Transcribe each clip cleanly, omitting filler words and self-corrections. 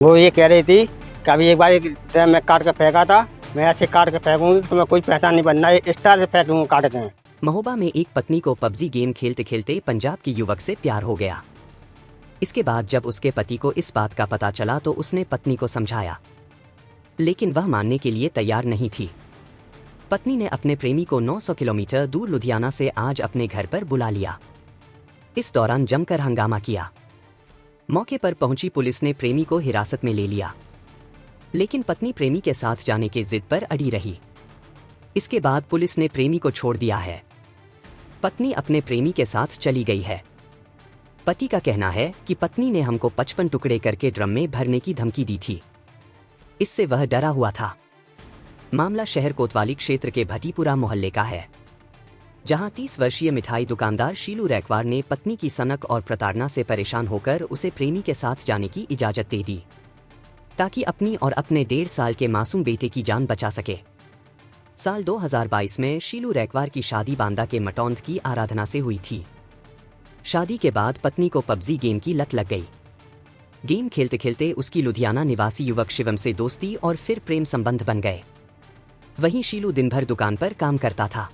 वो ये कह रही थी कि अभी एक बार एक ड्रम में काट के फेंका था, मैं ऐसे काट के फेंकूंगी कि तुम्हें कोई पहचान नहीं बनना है, इस तरह से फेंकूंगी काट के। महोबा में एक पत्नी को पबजी गेम खेलते खेलते पंजाब के युवक से प्यार हो गया। इसके बाद जब उसके पति को इस बात का पता चला तो उसने पत्नी को समझाया, लेकिन वह मानने के लिए तैयार नहीं थी। पत्नी ने अपने प्रेमी को 900 किलोमीटर दूर लुधियाना से आज अपने घर पर बुला लिया। इस दौरान जमकर हंगामा किया। मौके पर पहुंची पुलिस ने प्रेमी को हिरासत में ले लिया, लेकिन पत्नी प्रेमी के साथ जाने की जिद पर अड़ी रही। इसके बाद पुलिस ने प्रेमी को छोड़ दिया है। पत्नी अपने प्रेमी के साथ चली गई है। पति का कहना है कि पत्नी ने हमको 55 टुकड़े करके ड्रम में भरने की धमकी दी थी। इससे वह डरा हुआ था। मामला शहर कोतवाली क्षेत्र के भटीपुरा मोहल्ले का है, जहां 30 वर्षीय मिठाई दुकानदार शीलू रैकवार ने पत्नी की सनक और प्रताड़ना से परेशान होकर उसे प्रेमी के साथ जाने की इजाजत दे दी, ताकि अपनी और अपने 1.5 साल के मासूम बेटे की जान बचा सके। साल 2022 में शीलू रैकवार की शादी बांदा के मटौंद की आराधना से हुई थी। शादी के बाद पत्नी को पबजी गेम की लत लग गई। गेम खेलते खेलते उसकी लुधियाना निवासी युवक शिवम से दोस्ती और फिर प्रेम संबंध बन गए। वहीं शीलू दिन भर दुकान पर काम करता था,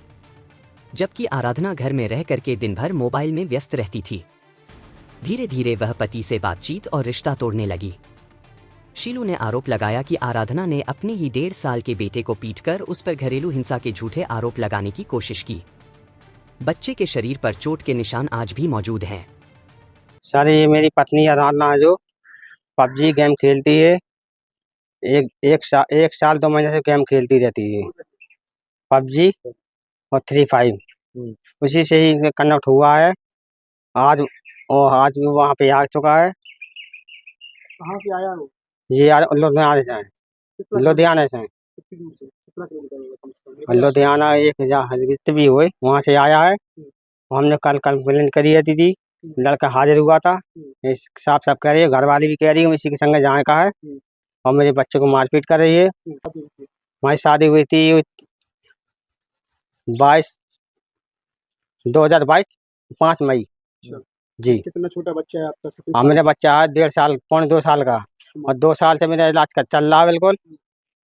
जबकि आराधना घर में रह करके दिन भर मोबाइल में व्यस्त रहती थी। धीरे धीरे वह पति से बातचीत और रिश्ता तोड़ने लगी। शीलू ने आरोप लगाया कि आराधना ने अपने ही 1.5 साल के बेटे को पीटकर उस पर घरेलू हिंसा के झूठे आरोप लगाने की कोशिश की। बच्चे के शरीर पर चोट के निशान आज भी मौजूद हैं। सर, ये मेरी पत्नी आराधना है जो पबजी गेम खेलती है। एक साल 2 महीने से गेम खेलती रहती है, पबजी और फ्री फायर। उसी से ही कनेक्ट हुआ है। आज आज भी वहाँ पे आ चुका है। कहाँ से आया वो? ये यार लुधियाना से है। कितना लुधियाना से है। कितनी दूर से? कितना किलोमीटर होगा कम से और कम? लुधियाना एक जितनी भी हुई वहाँ से आया है। हमने कल कंप्लेंट करी है दीदी, लड़का हाजिर हुआ था। साफ साफ कह रही है, घर वाली भी कह रही है इसी के संग जाने का है, और मेरे बच्चे को मारपीट कर रही है। हमारी शादी हुई थी 2022 5 मई। अच्छा। जी। कितना छोटा बच्चा है आपका? कितने मेरा साल? बच्चा है 1.5 साल, पौने 2 साल का, और 2 साल से मेरा इलाज चल रहा है बिल्कुल।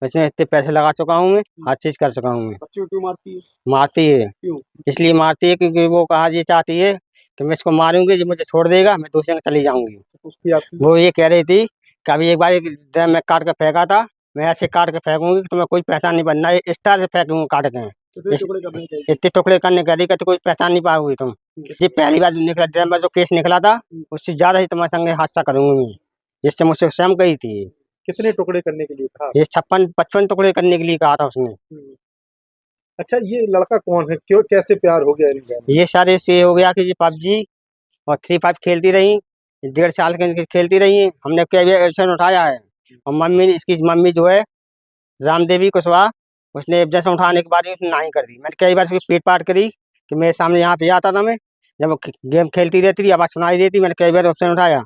इसमें इतने पैसे लगा चुका हूँ, मैं हर चीज कर चुका हूँ मैं। बच्चे को क्यों मारती है? मारती है, क्यों? इसलिए मारती है क्योंकि वो कहा ये चाहती है कि मैं इसको मारूंगी, जो मुझे छोड़ देगा मैं दूसरे के चली जाऊंगी। उसकी आपकी वो ये कह रही थी कि अभी एक बार एक ड्रम में काट के फेंका था, मैं ऐसे काट के फेंकूंगी कि तुम्हें कोई पहचान नहीं बनना है, इस तरह से फेंकूंगी काट के। कितने टुकड़े करने चाहिए? इतने टुकड़े करने कह रही कि तो कोई पहचान नहीं पाओगी तुम। ये पहली बार निकला ड्रम में जो केस निकला था, उससे ज्यादा ही तुम्हारे संगे हादसा करूंगी मैं, जिससे मुझसे स्वयं कही थी। कितने टुकड़े करने के लिए कहा? ये 56-55 टुकड़े करने के लिए कहा था उसने। अच्छा, ये लड़का कौन है? क्यों, कैसे प्यार हो गया इनका? ये सारे से हो गया कि ये पबजी और फ्री फायर खेलती रही, 1.5 साल के खेलती रही। हमने कई एक्शन उठाया है, और इसकी मम्मी जो है रामदेवी कुशवाहा, उसने जैसे उठाने के बाद ही उसने नहीं कर दी। मैंने कई बार उसकी पीट पाट करी कि मेरे सामने यहाँ पे आता था, मैं जब वो गेम खेलती रहती थी आवाज़ सुनाई देती, मैंने कई बार ऑप्शन उठाया,